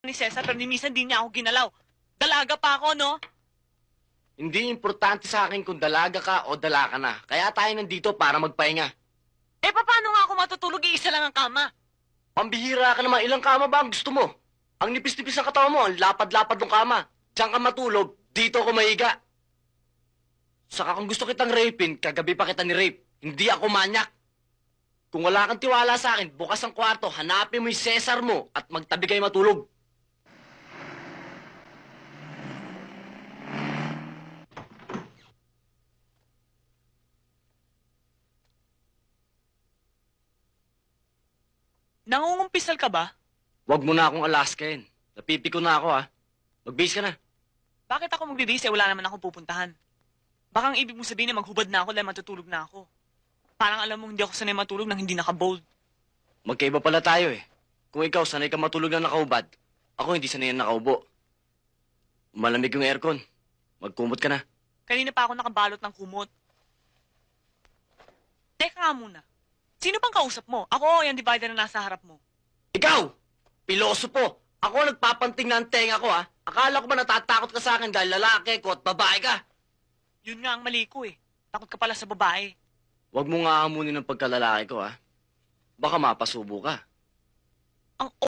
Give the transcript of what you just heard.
ni Cesar pero ni minsan di niya ako ginalaw. Dalaga pa ako, no? Hindi importante sa akin kung dalaga ka o dala ka na. Kaya tayo nandito para magpahinga. Eh, paano nga ako matutulog? Iisa lang ang kama. Pambihira ka naman. Ilang kama ba ang gusto mo? Ang nipis-nipis ng katawan mo, ang lapad-lapad ng kama. Diyan ka matulog, dito ako mahiga. Saka kung gusto kitang rapin, kagabi pa kita ni-rape. Hindi ako manyak. Kung wala kang tiwala sa akin, bukas ang kwarto, hanapin mo yung Cesar mo at magtabi kayo matulog. Nangungumpisal ka ba? Huwag mo na akong alaskain. Napipiko na ako, ha. Mag-base ka na. Bakit ako magbibihis eh wala naman akong pupuntahan? Baka ang ibig mong sabihin na maghubad na ako dahil matutulog na ako. Parang alam mo hindi ako sanay matulog nang hindi naka-bold. Magkaiba pala tayo, eh. Kung ikaw sanay ka matulog na nakaubad, ako hindi sanay na nakaubo. Malamig yung aircon. Magkumot ka na. Kanina pa ako nakabalot ng kumot. Teka nga muna. Sino pang kausap mo? Ako o yung divider na nasa harap mo? Ikaw! Pilosopo! Ako nagpapanting na ang tenga ko, ha? Akala ko ba natatakot ka sa akin dahil lalaki ko at babae ka? Yun nga ang mali ko eh. Takot ka pala sa babae. Huwag mo nga hamunin ng pagkalalaki ko, ha? Baka mapasubo ka. Ang